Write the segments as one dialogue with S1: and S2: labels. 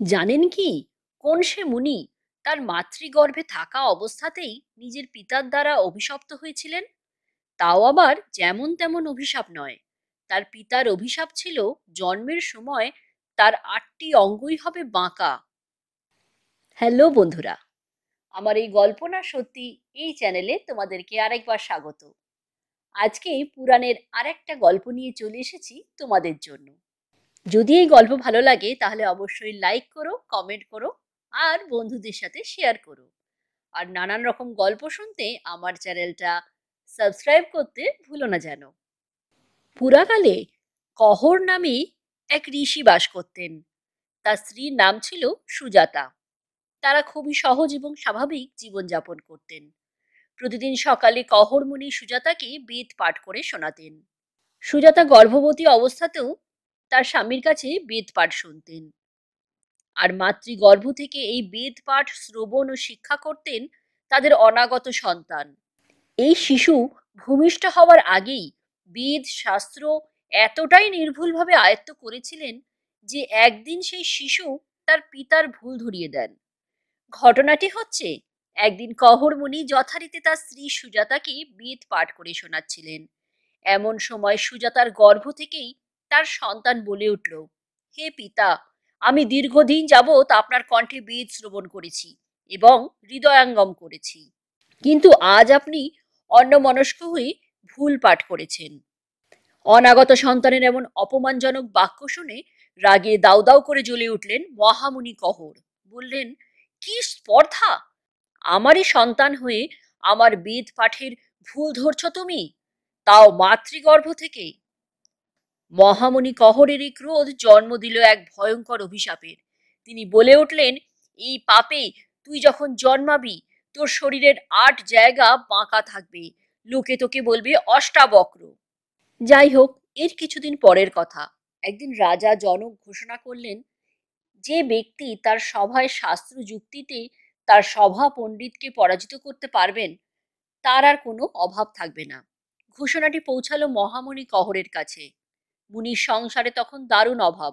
S1: জানেন কি কোন সে মুনি তার মাতৃগর্ভে থাকা অবস্থাতেই নিজের পিতার দ্বারা অভিশপ্ত হয়েছিলেন? তাও আবার যেমন তেমন অভিশাপ নয়। তার পিতার অভিশাপ ছিল জন্মের সময় তার 8টি অঙ্গই হবে বাঁকা। হ্যালো বন্ধুরা, আমার এই গল্প না সত্যি এই চ্যানেলে তোমাদেরকে আরেকবার স্বাগত। আজকে পুরাণের আরেকটা গল্প নিয়ে চলে এসেছি তোমাদের জন্য। যদি এই গল্প ভালো লাগে তাহলে অবশ্যই লাইক করো, কমেন্ট করো, আর বন্ধুদের সাথে শেয়ার করো। আর নানান রকম গল্প শুনতে আমার চ্যানেলটা সাবস্ক্রাইব করতে ভুলো না যেন। পুরাকালে কহর নামে এক ঋষি বাস করতেন। তার স্ত্রীর নাম ছিল সুজাতা। তারা খুবই সহজ এবং স্বাভাবিক জীবনযাপন করতেন। প্রতিদিন সকালে কহর মুনি সুজাতাকে বেদ পাঠ করে শোনাতেন। সুজাতা গর্ভবতী অবস্থাতেও তার স্বামীর কাছে বেদ পাঠ শুনতেন। আর মাতৃগর্ভ থেকে এই বেদ পাঠ শ্রবণ ও শিক্ষা করতেন তাদের অনাগত সন্তান। এই শিশু ভূমিষ্ঠ হওয়ার আগেই বেদ শাস্ত্র এতটাই নির্ভুলভাবে আয়ত্ত করেছিলেন যে একদিন সেই শিশু তার পিতার ভুল ধরিয়ে দেন। ঘটনাটি হচ্ছে, একদিন কহর মুনি যথারীতি তার স্ত্রী সুজাতাকে বেদ পাঠ করে শোনাচ্ছিলেন। এমন সময় সুজাতার গর্ভ থেকেই তার সন্তান বলে উঠল, হে পিতা, আমি দীর্ঘদিন যাবৎ আপনার কণ্ঠে বেদ শ্রবণ করেছি এবং হৃদয়াঙ্গম করেছি, কিন্তু আজ আপনি অন্যমনস্ক হয়ে ভুল পাঠ করেছেন। অনাগত সন্তানের এমন অপমানজনক বাক্য শুনে রাগে দাউ দাউ করে জ্বলে উঠলেন মহামুনি কহর। বললেন, কি স্পর্ধা! আমারই সন্তান হয়ে আমার বেদ পাঠের ভুল ধরছ তুমি, তাও মাতৃগর্ভ থেকে! মহামুনি কহরের এই ক্রোধ জন্ম দিল এক ভয়ঙ্কর অভিশাপের। তিনি বলে উঠলেন, এই পাপে তুই যখন জন্মাবি তোর শরীরের 8 জায়গা বাঁকা থাকবে, লোকে তোকে বলবে অষ্টাবক্র। যাই হোক, এর কিছুদিন পরের কথা। একদিন রাজা জনক ঘোষণা করলেন, যে ব্যক্তি তার সভায় শাস্ত্র যুক্তিতে তার সভা পণ্ডিতকে পরাজিত করতে পারবেন তার আর কোনো অভাব থাকবে না। ঘোষণাটি পৌঁছালো মহামুনি কহরের কাছে। মুনির সংসারে তখন দারুণ অভাব।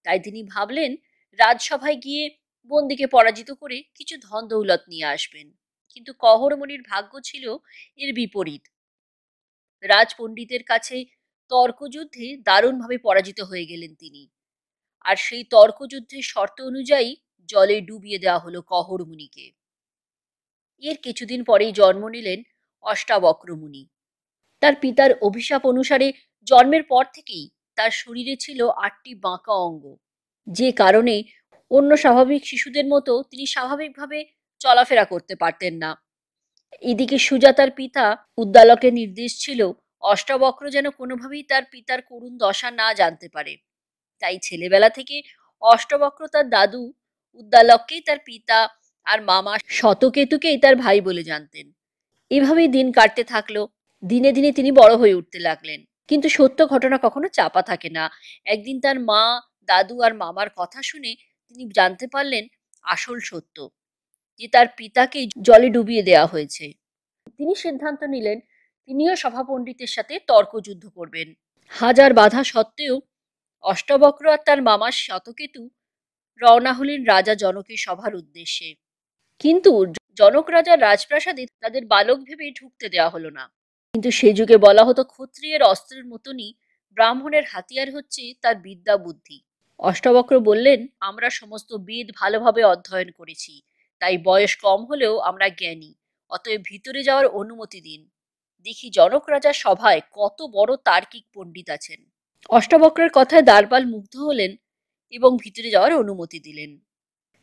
S1: তাই তিনি ভাবলেন রাজসভায় গিয়ে বন্দিকে পরাজিত করে কিছু ধন দৌলত নিয়ে আসবেন। কিন্তু কহর মুনির ভাগ্য ছিল এর বিপরীত। রাজপণ্ডিতের কাছে তর্কযুদ্ধে দারুণভাবে পরাজিত হয়ে গেলেন তিনি। আর সেই তর্কযুদ্ধের শর্ত অনুযায়ী জলে ডুবিয়ে দেওয়া হলো কহর মুনিকে। এর কিছুদিন পরেই জন্ম নিলেন অষ্টাবক্র মুনি। তার পিতার অভিশাপ অনুসারে জন্মের পর থেকেই তার শরীরে ছিল 8টি বাঁকা অঙ্গ, যে কারণে অন্য স্বাভাবিক শিশুদের মতো তিনি স্বাভাবিকভাবে চলাফেরা করতে পারতেন না। এদিকে সুজাতার পিতা উদ্দালকের নির্দেশ ছিল অষ্টাবক্র যেন কোনোভাবেই তার পিতার করুণ দশা না জানতে পারে। তাই ছেলেবেলা থেকে অষ্টবক্র তার দাদু উদ্দালককেই তার পিতা আর মামা শতকেতুকেই তার ভাই বলে জানতেন। এভাবেই দিন কাটতে থাকলো। দিনে দিনে তিনি বড় হয়ে উঠতে লাগলেন। কিন্তু সত্য ঘটনা কখনো চাপা থাকে না। একদিন তার মা, দাদু আর মামার কথা শুনে তিনি জানতে পারলেন আসল সত্য, যে তার পিতাকে জলে ডুবিয়ে দেওয়া হয়েছে। তিনি সিদ্ধান্ত নিলেন তিনিও সভাপণ্ডিতের সাথে তর্কযুদ্ধ করবেন। হাজার বাধা সত্ত্বেও অষ্টবক্র আর তার মামা শতকেতু রওনা হলেন রাজা জনকের সভার উদ্দেশ্যে। কিন্তু জনক রাজার রাজপ্রাসাদে তাদের বালক ভেবে ঢুকতে দেওয়া হলো না। কিন্তু সে যুগে বলা হতো ক্ষত্রিয়ের অস্ত্রের মতনই ব্রাহ্মণের হাতিয়ার হচ্ছে তার বিদ্যা বুদ্ধি। অষ্টবক্র বললেন, আমরা সমস্ত বেদ ভালোভাবে অধ্যয়ন করেছি, তাই বয়স কম হলেও আমরা জ্ঞানী, অতএব ভিতরে যাওয়ার অনুমতি দিন। দেখি জনক রাজার সভায় কত বড় তার্কিক পণ্ডিত আছেন। অষ্টবক্রের কথায় দ্বারপাল মুগ্ধ হলেন এবং ভিতরে যাওয়ার অনুমতি দিলেন।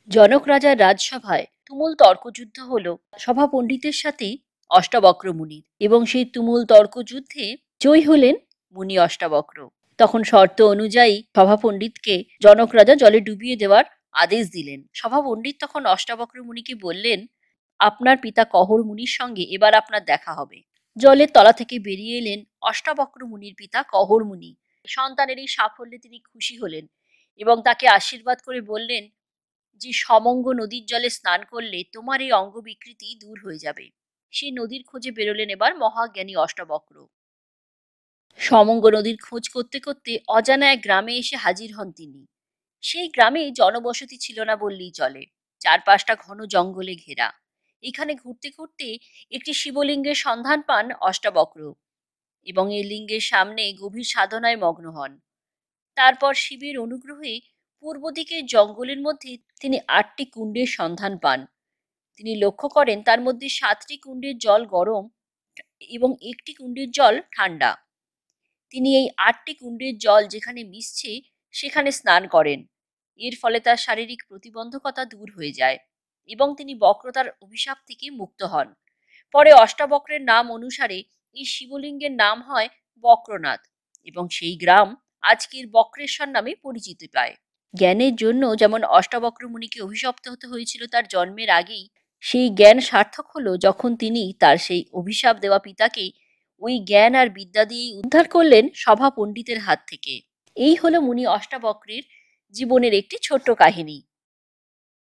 S1: জনক রাজার রাজসভায় তুমুল তর্কযুদ্ধ হলো সভা পণ্ডিতের সাথে অষ্টাবক্র মুনির, এবং সেই তুমুল তর্কযুদ্ধে জয়ী হলেন মুনি অষ্টাবক্র। তখন শর্ত অনুযায়ী সভা পণ্ডিতকে জনক রাজা জলে ডুবিয়ে দেওয়ার আদেশ দিলেন। সভা পণ্ডিত তখন অষ্টাবক্র মুনিকে বললেন, আপনার পিতা কহর মুনির সঙ্গে এবার আপনার দেখা হবে। জলের তলা থেকে বেরিয়ে এলেন অষ্টাবক্র মুনির পিতা কহর মুনি। সন্তানের এই সাফল্যে তিনি খুশি হলেন এবং তাকে আশীর্বাদ করে বললেন যে সমঙ্গ নদীর জলে স্নান করলে তোমার এই অঙ্গ বিকৃতি দূর হয়ে যাবে। সেই নদীর খোঁজে বেরোলেন এবার মহাজ্ঞানী অষ্টাবক্র। সমঙ্গ নদীর খোঁজ করতে করতে অজানা এক গ্রামে এসে হাজির হন তিনি। সেই গ্রামে জনবসতি ছিল না বললেই চলে। চারপাশটা ঘন জঙ্গলে ঘেরা। এখানে ঘুরতে ঘুরতে একটি শিবলিঙ্গের সন্ধান পান অষ্টাবক্র এবং এই লিঙ্গের সামনে গভীর সাধনায় মগ্ন হন। তারপর শিবের অনুগ্রহে পূর্ব দিকের জঙ্গলের মধ্যে তিনি ৮টি কুণ্ডের সন্ধান পান। তিনি লক্ষ্য করেন তার মধ্যে ৭টি কুণ্ডের জল গরম এবং একটি কুণ্ডের জল ঠান্ডা। তিনি এই ৮টি কুণ্ডের জল যেখানে মিশছে সেখানে স্নান করেন। এর ফলে তার শারীরিক প্রতিবন্ধকতা দূর হয়ে যায় এবং তিনি বক্রতার অভিশাপ থেকে মুক্ত হন। পরে অষ্টাবক্রের নাম অনুসারে এই শিবলিঙ্গের নাম হয় বক্রনাথ এবং সেই গ্রাম আজকের বক্রেশ্বর নামে পরিচিতি পায়। জ্ঞানের জন্য যেমন অষ্টাবক্র মুনিকে অভিশপ্ত হতে হয়েছিল তার জন্মের আগেই, সেই জ্ঞান সার্থক হলো যখন তিনি তার সেই অভিশাপ দেওয়া পিতাকে ওই জ্ঞান আর বিদ্যা দিয়েই উদ্ধার করলেন সভা পণ্ডিতের হাত থেকে। এই হলো মুনি অষ্টাবক্রের জীবনের একটি ছোট্ট কাহিনী।